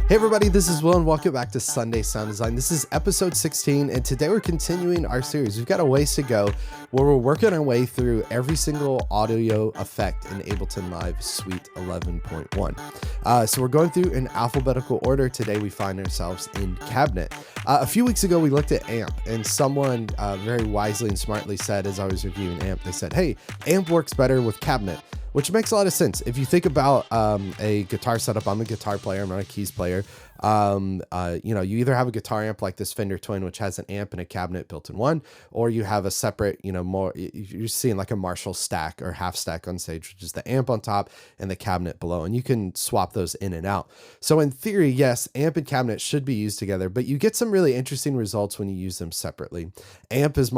Hey everybody, this is Will and welcome back to Sunday Sound Design. This is episode 16 and today we're continuing our series. We've got a ways to go where we're working our way through every single audio effect in Ableton Live Suite 11.1. So we're going through in alphabetical order. Today we find ourselves in cabinet. A few weeks ago we looked at amp and someone very wisely and smartly said, as I was reviewing amp, they said, hey, amp works better with cabinet. Which makes a lot of sense. If you think about a guitar setup, I'm a guitar player, I'm not a keys player. You either have a guitar amp like this Fender Twin, which has an amp and a cabinet built in one, or you have a separate, you're seeing like a Marshall stack or half stack on stage, which is the amp on top and the cabinet below. And you can swap those in and out. So in theory, yes, amp and cabinet should be used together, but you get some really interesting results when you use them separately. Amp is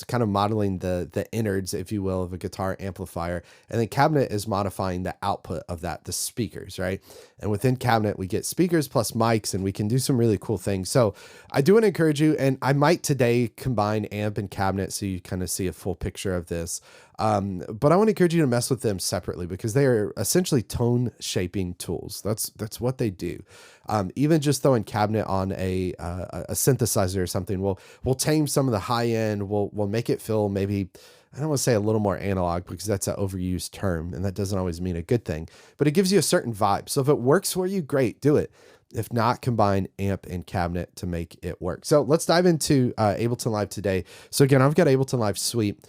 kind of modeling the innards, if you will, of a guitar amplifier, and then cabinet is modifying the output of that, the speakers, right? And within cabinet, we get speakers plus mics, and we can do some really cool things. So I do want to encourage you, and I might today combine amp and cabinet so you kind of see a full picture of this. But I want to encourage you to mess with them separately because they are essentially tone shaping tools. That's what they do. Even just throwing cabinet on a synthesizer or something, we'll tame some of the high end. We'll make it feel maybe, I don't want to say a little more analog because that's an overused term and that doesn't always mean a good thing, but it gives you a certain vibe. So if it works for you, great, do it. If not, combine amp and cabinet to make it work. So let's dive into Ableton Live today. So again, I've got Ableton Live Suite.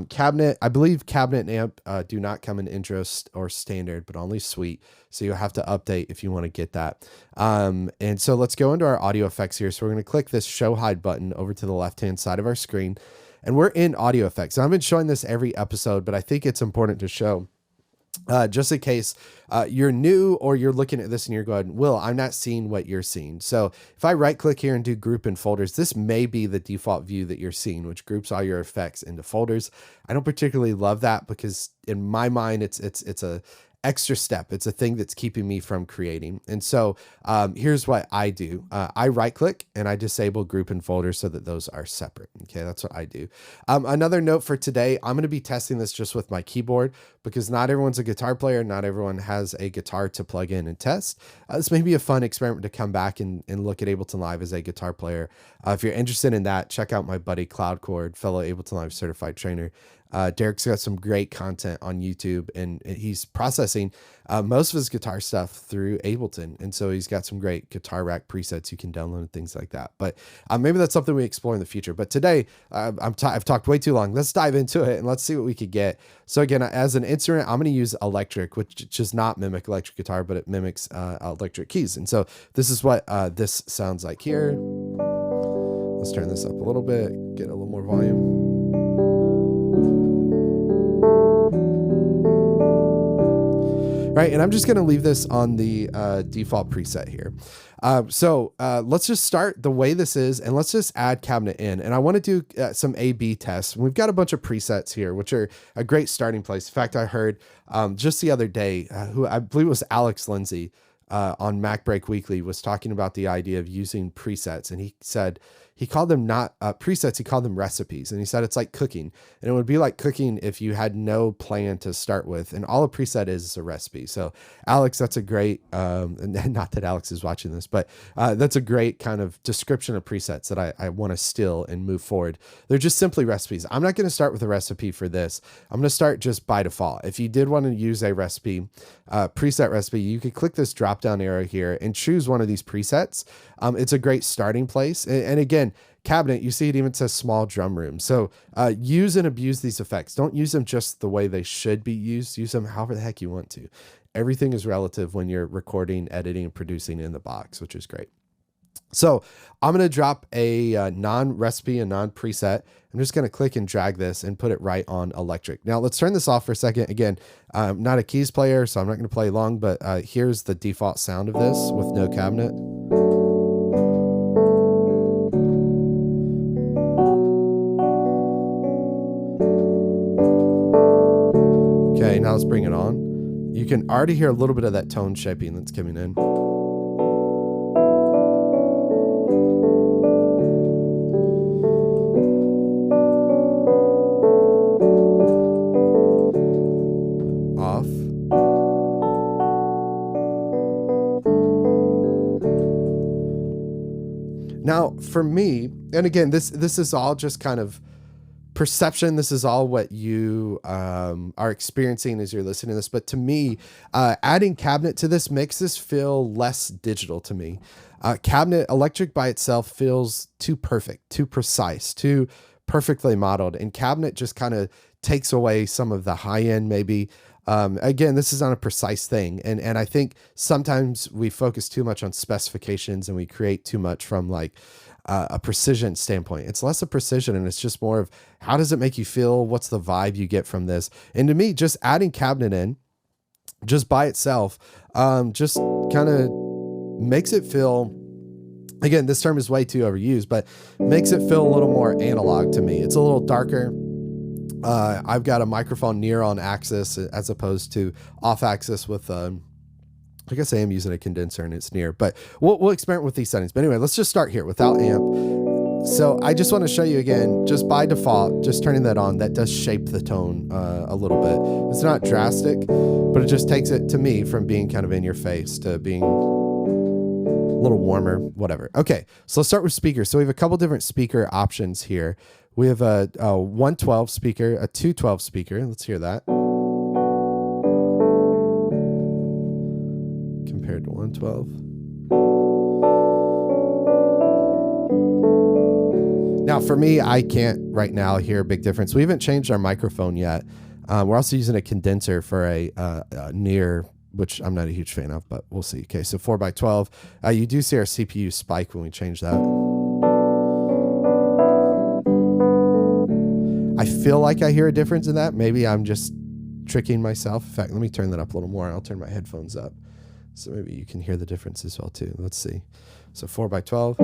Cabinet, I believe cabinet and amp do not come in intro or standard, but only Suite. So you'll have to update if you want to get that. And so let's go into our audio effects here. So we're going to click this show hide button over to the left-hand side of our screen. And we're in audio effects. I've been showing this every episode, but I think it's important to show just in case you're new or you're looking at this and you're going, Will, I'm not seeing what you're seeing. So if I right click here and do group in folders, this may be the default view that you're seeing, which groups all your effects into folders. I don't particularly love that because in my mind, it's a extra step. It's a thing that's keeping me from creating. And so here's what I do. I right click and I disable group and folders so that those are separate. Okay, that's what I do. Another note for today, I'm going to be testing this just with my keyboard because not everyone's a guitar player. Not everyone has a guitar to plug in and test. This may be a fun experiment to come back and look at Ableton Live as a guitar player. If you're interested in that, check out my buddy Cloudcord, fellow Ableton Live certified trainer. Derek's got some great content on YouTube and he's processing most of his guitar stuff through Ableton. And so he's got some great guitar rack presets you can download and things like that. But maybe that's something we explore in the future. But today I've talked way too long. Let's dive into it and let's see what we could get. So again, as an instrument, I'm going to use electric, which does not mimic electric guitar, but it mimics electric keys. And so this is what this sounds like here. Let's turn this up a little bit, get a little more volume. Right, and I'm just going to leave this on the default preset here. So let's just start the way this is, and let's just add cabinet in. And I want to do some A/B tests. We've got a bunch of presets here, which are a great starting place. In fact, I heard just the other day, who I believe it was Alex Lindsay on Mac Break Weekly, was talking about the idea of using presets, and he said he called them not presets, he called them recipes. And he said it's like cooking. And it would be like cooking if you had no plan to start with. And all a preset is a recipe. So Alex, that's a great, not that Alex is watching this, but that's a great kind of description of presets that I want to steal and move forward. They're just simply recipes. I'm not going to start with a recipe for this. I'm going to start just by default. If you did want to use a recipe, preset recipe, you could click this drop down arrow here and choose one of these presets. It's a great starting place. And again, cabinet, you see it even says small drum room. So use and abuse these effects. Don't use them just the way they should be used. Use them however the heck you want to. Everything is relative when you're recording, editing, and producing in the box, which is great. So I'm going to drop a non-recipe and non-preset. I'm just going to click and drag this and put it right on electric. Now let's turn this off for a second. Again, I'm not a keys player, so I'm not going to play long, but here's the default sound of this with no cabinet. Okay, now let's bring it on. You can already hear a little bit of that tone shaping that's coming in. Off. Now, for me, and again, this is all just kind of perception. This is all what you are experiencing as you're listening to this. But to me, adding cabinet to this makes this feel less digital to me. Cabinet electric by itself feels too perfect, too precise, too perfectly modeled. And cabinet just kind of takes away some of the high end, maybe. Again, this is not a precise thing. And I think sometimes we focus too much on specifications and we create too much from like a precision standpoint. It's less of precision and it's just more of how does it make you feel? What's the vibe you get from this? And to me, just adding cabinet in just by itself, just kind of makes it feel, again, this term is way too overused, but makes it feel a little more analog to me. It's a little darker. I've got a microphone near on axis as opposed to off axis with, I guess I am using a condenser and it's near, but we'll experiment with these settings. But anyway, let's just start here without amp. So I just want to show you again, just by default, just turning that on, that does shape the tone a little bit. It's not drastic, but it just takes it to me from being kind of in your face to being a little warmer, whatever. Okay, so let's start with speakers. So we have a couple different speaker options here. We have a 112 speaker, a 212 speaker. Let's hear that. Compared to 112. Now for me, I can't right now hear a big difference. We haven't changed our microphone yet. We're also using a condenser for a near, which I'm not a huge fan of, but we'll see. Okay, so 4x12. You do see our CPU spike when we change that. I feel like I hear a difference in that. Maybe I'm just tricking myself. In fact, let me turn that up a little more. I'll turn my headphones up. So maybe you can hear the difference as well too. Let's see. So 4x12.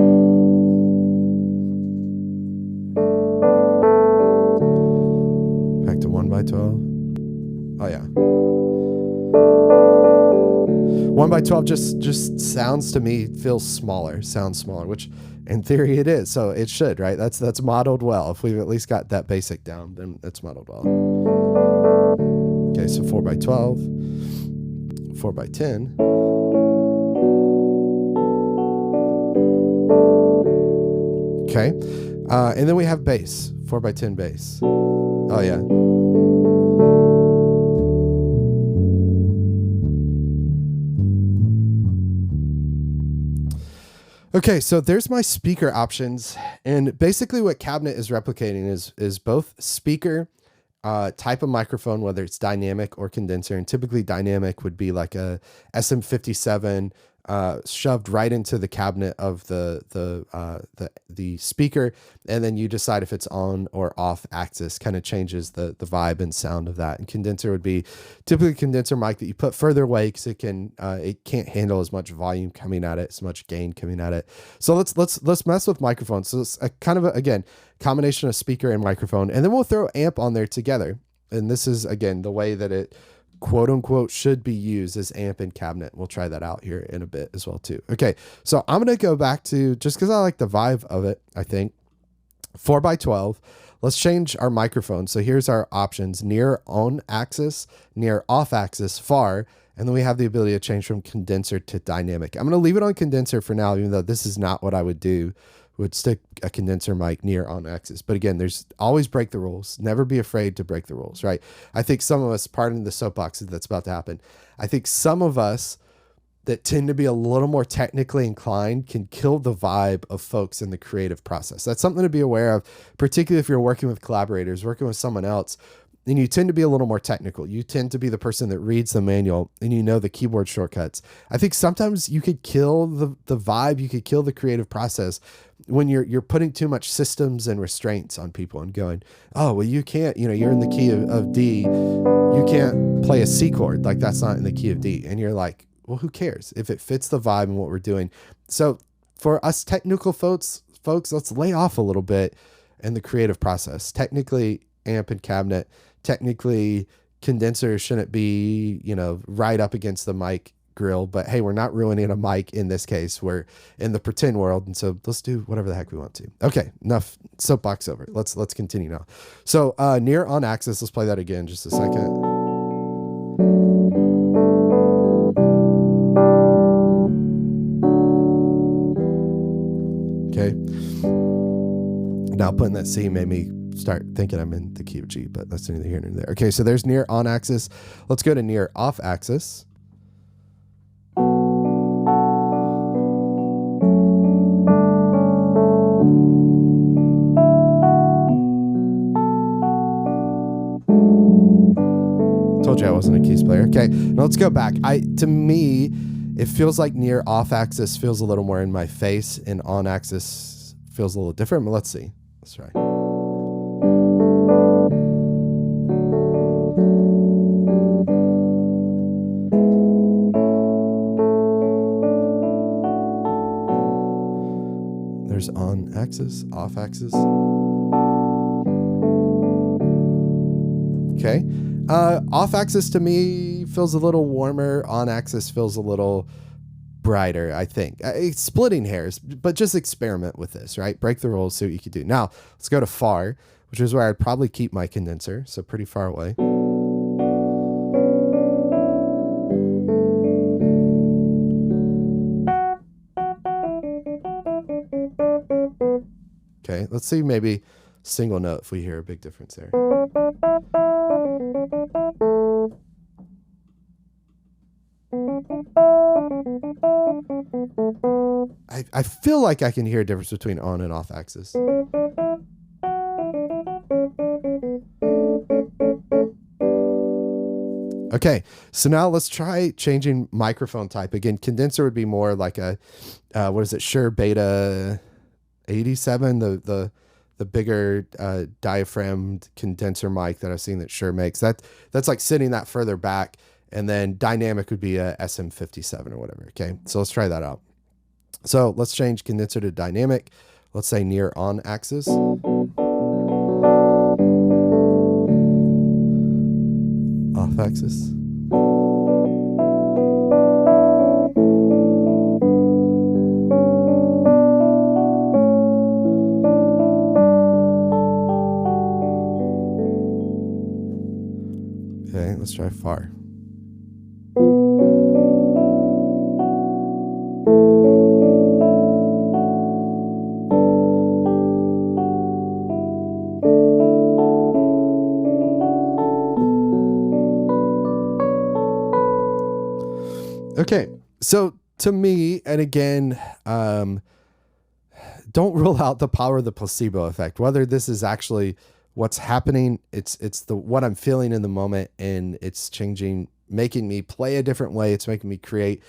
Back to 1x12. Oh yeah. 1x12 just sounds to me, feels smaller, sounds smaller, which in theory it is. So it should, right? That's modeled well. If we've at least got that basic down, then it's modeled well. Okay, so 4x12, 4x10. Okay, and then we have bass, 4x10 bass. Oh yeah. Okay, so there's my speaker options, and basically what cabinet is replicating is both speaker type of microphone, whether it's dynamic or condenser, and typically dynamic would be like a SM57 shoved right into the cabinet of the speaker, and then you decide if it's on or off axis. Kind of changes the vibe and sound of that. And condenser would be typically a condenser mic that you put further away because it can't handle as much volume coming at it, as much gain coming at it. So let's mess with microphones. So it's a kind of again combination of speaker and microphone, and then we'll throw amp on there together. And this is again the way that it quote unquote should be used as amp and cabinet. We'll try that out here in a bit as well too. Okay, so I'm gonna go back to, just because I like the vibe of it, I think 4x12. Let's change our microphone. So here's our options: near on axis, near off axis, far, and then we have the ability to change from condenser to dynamic. I'm gonna leave it on condenser for now, even though this is not what I would do. Would stick a condenser mic near on axis. But again, there's always break the rules. Never be afraid to break the rules, right? I think some of us, pardon the soapbox that's about to happen, I think some of us that tend to be a little more technically inclined can kill the vibe of folks in the creative process. That's something to be aware of, particularly if you're working with collaborators, working with someone else, and you tend to be a little more technical. You tend to be the person that reads the manual and you know the keyboard shortcuts. I think sometimes you could kill the vibe, you could kill the creative process when you're putting too much systems and restraints on people and going, oh, well, you can't, you're in the key of D, you can't play a C chord. Like that's not in the key of D. And you're like, well, who cares if it fits the vibe and what we're doing? So for us technical folks, let's lay off a little bit in the creative process. Technically amp and cabinet, technically condenser shouldn't be, right up against the mic grill, but hey, we're not ruining a mic in this case. We're in the pretend world, and so let's do whatever the heck we want to. Okay, enough soapbox over. Let's continue now. So near on axis, let's play that again just a second. Okay. now putting that C made me start thinking I'm in the key of G, but that's neither here nor there. Okay, so there's near on axis. Let's go to near off axis. Told you I wasn't a keys player. Okay, now let's go back. To me, it feels like near off axis feels a little more in my face, and on axis feels a little different, but let's see. Let's try. There's on axis, off axis. Okay. Off axis to me feels a little warmer. On axis feels a little brighter, I think. It's splitting hairs, but just experiment with this, right? Break the rules, see what you can do. Now, let's go to far, which is where I'd probably keep my condenser, so pretty far away. Okay, let's see maybe single note if we hear a big difference there. I feel like I can hear a difference between on and off axis. Okay, so now let's try changing microphone type. Again, condenser would be more like a, what is it, Shure Beta 87, the bigger diaphragmed condenser mic that I've seen that Shure makes. That's like sitting that further back, and then dynamic would be a SM57 or whatever. Okay, so let's try that out. So let's change condenser to dynamic. Let's say near on axis. Off axis. Okay, let's try far. Okay, so to me, and again, don't rule out the power of the placebo effect. Whether this is actually what's happening, it's what I'm feeling in the moment, and it's changing, making me play a different way. It's making me create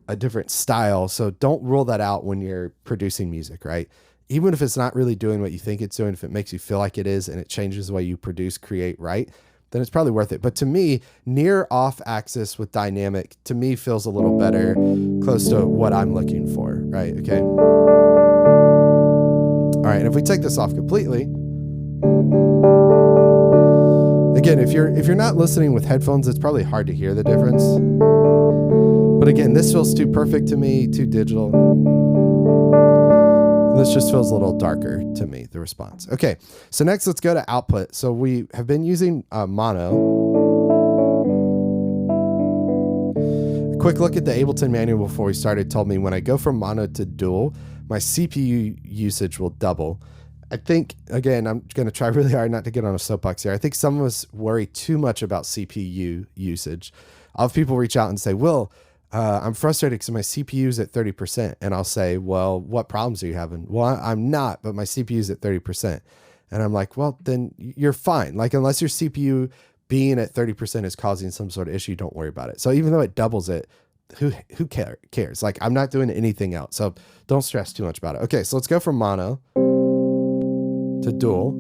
a different style. So don't rule that out when you're producing music, right? Even if it's not really doing what you think it's doing, if it makes you feel like it is, and it changes the way you produce, create, write, then it's probably worth it. But to me, near off axis with dynamic, to me feels a little better, close to what I'm looking for, right? Okay. All right, and if we take this off completely, again, if you're not listening with headphones, it's probably hard to hear the difference. But again, this feels too perfect to me, too digital. This just feels a little darker to me, the response. Okay, so next let's go to output. So we have been using mono. A quick look at the Ableton manual before we started told me when I go from mono to dual, my CPU usage will double. I think, again, I'm going to try really hard not to get on a soapbox here. I think some of us worry too much about CPU usage. I'll have people reach out and say, Will, I'm frustrated because my CPU is at 30%. And I'll say, well, what problems are you having? Well, I'm not, but my CPU is at 30%. And I'm like, well, then you're fine. Like, unless your CPU being at 30% is causing some sort of issue, don't worry about it. So even though it doubles it, who cares? Like, I'm not doing anything else. So don't stress too much about it. Okay, so let's go from mono to dual.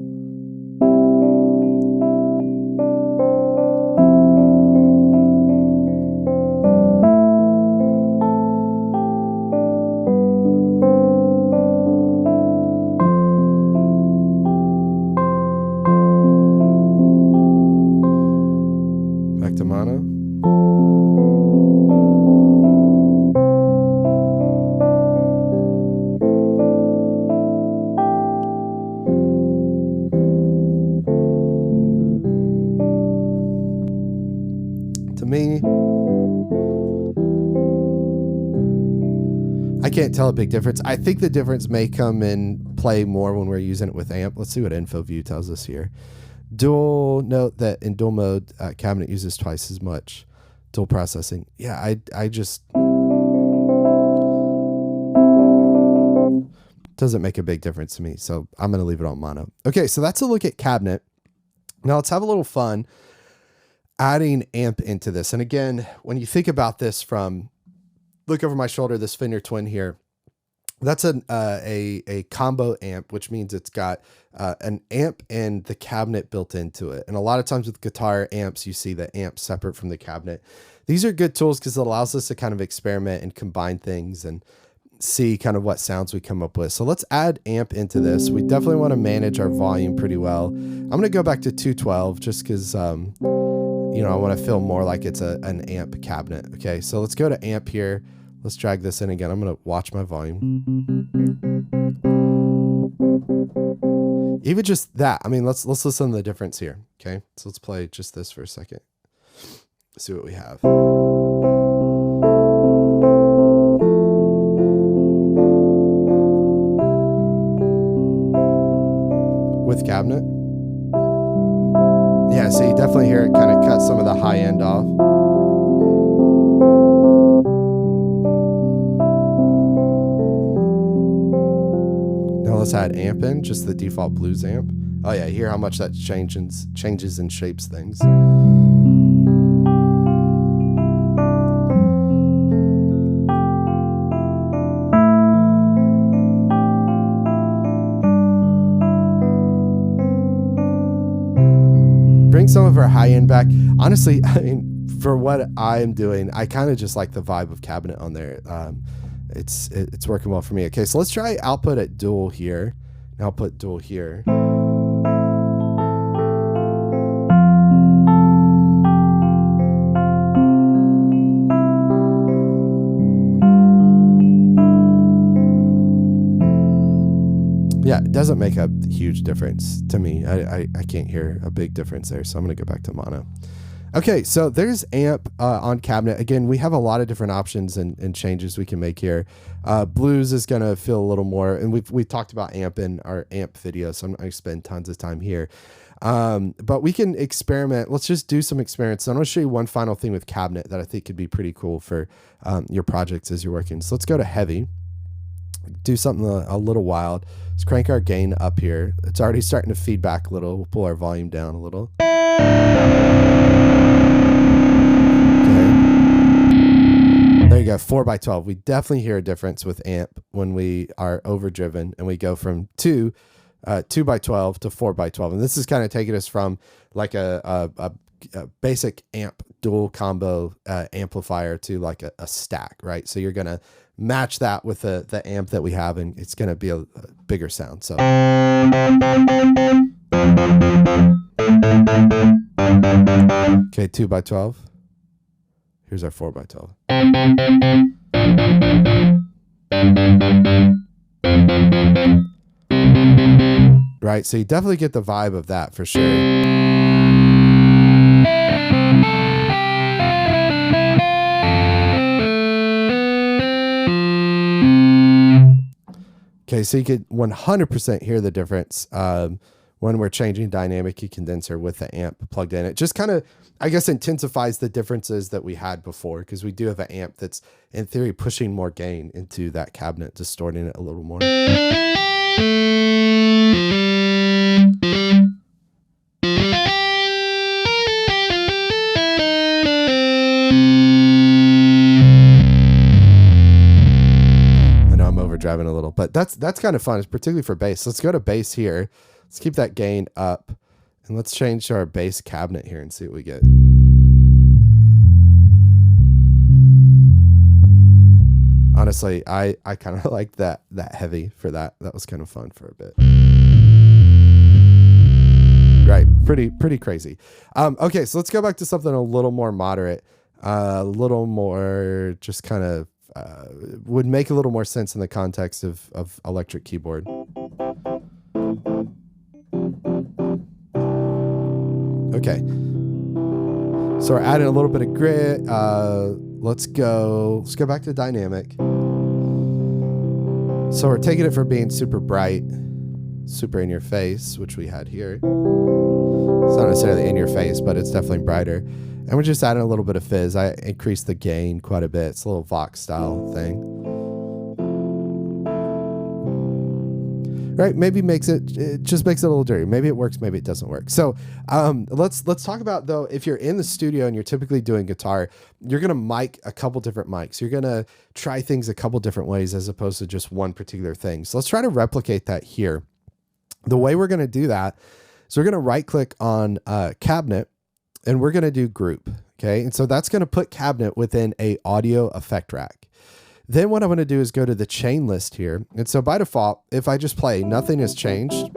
Back to mono. I can't tell a big difference. I think the difference may come in play more when we're using it with amp. Let's see what info view tells us here. Dual, note that in dual mode, cabinet uses twice as much dual processing. Yeah, I just doesn't make a big difference to me. So I'm going to leave it on mono. Okay, so that's a look at cabinet. Now let's have a little fun adding amp into this. And again, when you think about this from, look over my shoulder, this Fender Twin here, that's a combo amp, which means it's got an amp and the cabinet built into it. And a lot of times with guitar amps, you see the amp separate from the cabinet. These are good tools because it allows us to kind of experiment and combine things and see kind of what sounds we come up with. So let's add amp into this. We definitely want to manage our volume pretty well. I'm going to go back to 212 just because, you know, I want to feel more like it's an amp cabinet. Okay, so let's go to amp here. Let's drag this in again. I'm going to watch my volume. Even just that. I mean, let's listen to the difference here. Okay, so let's play just this for a second. See what we have. With cabinet. Yeah, so you definitely hear it kind of cut some of the high end off. Now let's add amp in, just the default blues amp. Oh yeah, hear how much that changes and shapes things. Bring some of our high end back. Honestly, I mean, for what I'm doing, I kind of just like the vibe of cabinet on there. It's working well for me. Okay, so let's try output at dual here. And output dual here. Yeah, it doesn't make a huge difference to me. I can't hear a big difference there, so I'm going to go back to mono. Okay, so there's amp on cabinet. Again, we have a lot of different options and changes we can make here. Blues is going to feel a little more, and we've talked about amp in our amp video, so I'm not going to spend tons of time here. But we can experiment. Let's just do some experiments. So I'm going to show you one final thing with cabinet that I think could be pretty cool for your projects as you're working. So let's go to heavy. Do something a little wild. Let's crank our gain up here. It's already starting to feedback a little. We'll pull our volume down a little. Okay. There you go, 4x12. We definitely hear a difference with amp when we are overdriven and we go from 2x12 to 4x12. And this is kind of taking us from like a basic amp dual combo amplifier to like a stack, right? So you're going to match that with the amp that we have, and it's going to be a bigger sound. So okay, 2x12. Here's our 4x12. Right, so you definitely get the vibe of that for sure. Okay, so you could 100% hear the difference when we're changing dynamic key condenser with the amp plugged in. It just kind of, I guess, intensifies the differences that we had before, because we do have an amp that's, in theory, pushing more gain into that cabinet, distorting it a little more. Driving a little, but that's kind of fun. It's particularly for bass. Let's go to bass here. Let's keep that gain up, and let's change to our bass cabinet here and see what we get. Honestly, I kind of like that heavy for that. That was kind of fun for a bit. Right, pretty crazy. Okay, so let's go back to something a little more moderate, a little more just kind of would make a little more sense in the context of electric keyboard. Okay, so we're adding a little bit of grit. Let's go back to dynamic. So we're taking it from being super bright, super in your face, which we had here. It's not necessarily in your face, but it's definitely brighter. And we're just adding a little bit of fizz. I increased the gain quite a bit. It's a little Vox style thing. Right? Maybe it just makes it a little dirty. Maybe it works, maybe it doesn't work. So let's talk about, though, if you're in the studio and you're typically doing guitar, you're going to mic a couple different mics. You're going to try things a couple different ways as opposed to just one particular thing. So let's try to replicate that here. The way we're going to do that is we're going to right click on cabinet and we're going to do group. Okay. And so that's going to put cabinet within a audio effect rack. Then what I'm going to do is go to the chain list here. And so by default, if I just play, nothing has changed.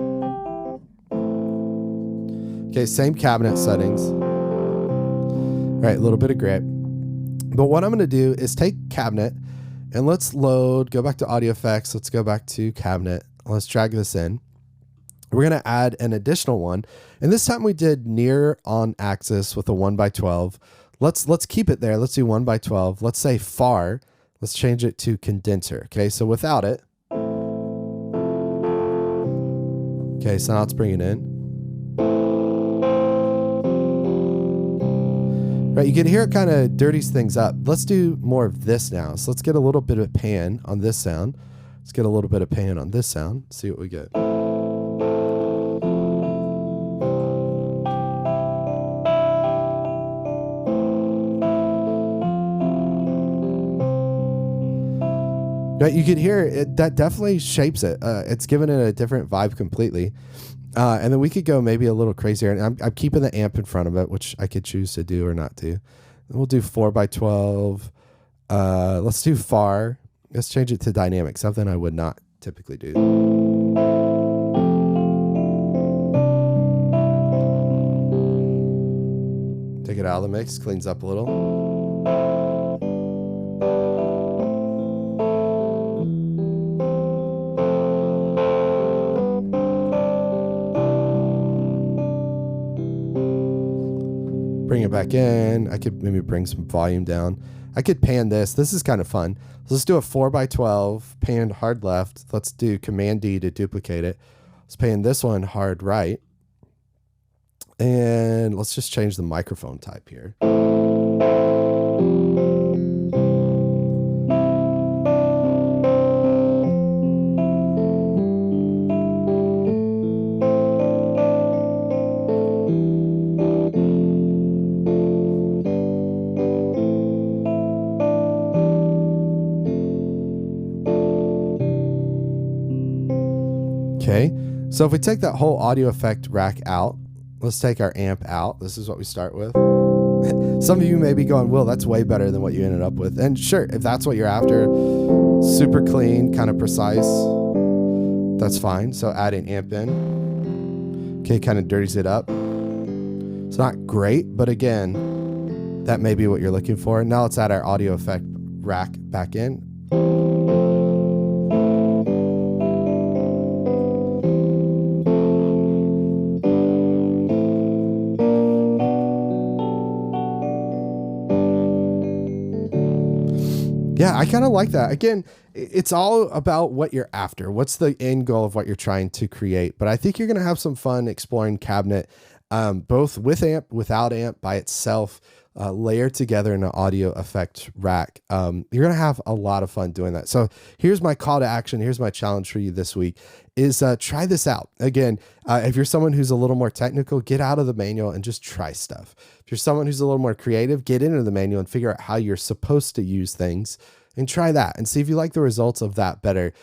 Okay, same cabinet settings. All right, a little bit of grit. But what I'm going to do is take cabinet and let's load, go back to audio effects. Let's go back to cabinet. Let's drag this in. We're going to add an additional one. And this time we did near on axis with a 1x12. Let's keep it there. Let's do 1x12. Let's say far. Let's change it to condenser. Okay, so without it. Okay, so now let's bring it in. Right, you can hear it kind of dirties things up. Let's do more of this now. So let's get a little bit of pan on this sound. Let's get a little bit of pan on this sound. See what we get. Right, you can hear it, that definitely shapes it. It's given it a different vibe completely. And then we could go maybe a little crazier. And I'm keeping the amp in front of it, which I could choose to do or not do. And we'll do 4x12. Let's do far. Let's change it to dynamic, something I would not typically do. Take it out of the mix, cleans up a little. Bring it back in. I could maybe bring some volume down. I could pan this. This is kind of fun. So let's do a 4x12, pan hard left. Let's do Command D to duplicate it. Let's pan this one hard right. And let's just change the microphone type here. Okay, so if we take that whole audio effect rack out, let's take our amp out. This is what we start with. Some of you may be going, Will, that's way better than what you ended up with. And sure, if that's what you're after, super clean, kind of precise, that's fine. So adding amp in. Okay, kind of dirties it up. It's not great, but again, that may be what you're looking for. Now let's add our audio effect rack back in. Yeah, I kind of like that. Again, it's all about what you're after. What's the end goal of what you're trying to create? But I think you're going to have some fun exploring cabinet, both with amp, without amp, by itself, layered together in an audio effect rack. You're going to have a lot of fun doing that. So here's my call to action. Here's my challenge for you this week is try this out. Again, if you're someone who's a little more technical, get out of the manual and just try stuff. If you're someone who's a little more creative, get into the manual and figure out how you're supposed to use things and try that and see if you like the results of that better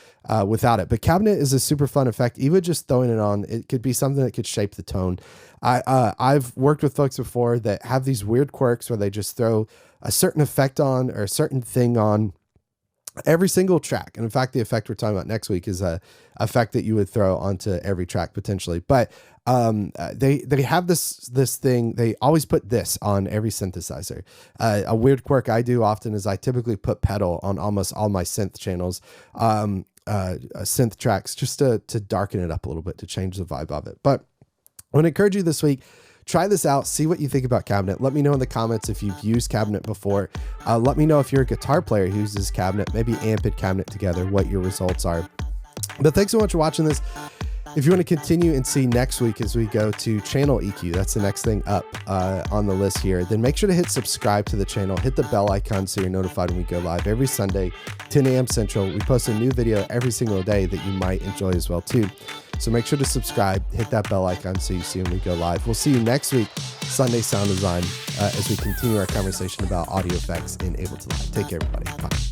without it. But cabinet is a super fun effect. Even just throwing it on, it could be something that could shape the tone. I've worked with folks before that have these weird quirks where they just throw a certain effect on or a certain thing on every single track. And in fact, the effect we're talking about next week is a effect that you would throw onto every track potentially. But they have this thing. They always put this on every synthesizer. A weird quirk I do often is I typically put pedal on almost all my synth channels, synth tracks, just to darken it up a little bit, to change the vibe of it. But I want to encourage you this week, try this out, see what you think about cabinet. Let me know in the comments if you've used cabinet before. Let me know if you're a guitar player who uses cabinet, maybe amp and cabinet together, what your results are. But thanks so much for watching this. If you want to continue and see next week as we go to channel EQ, that's the next thing up on the list here, then make sure to hit subscribe to the channel, hit the bell icon so you're notified when we go live every Sunday, 10 a.m. Central. We post a new video every single day that you might enjoy as well too. So make sure to subscribe, hit that bell icon so you see when we go live. We'll see you next week, Sunday Sound Design, as we continue our conversation about audio effects in Ableton Live. Take care, everybody. Bye.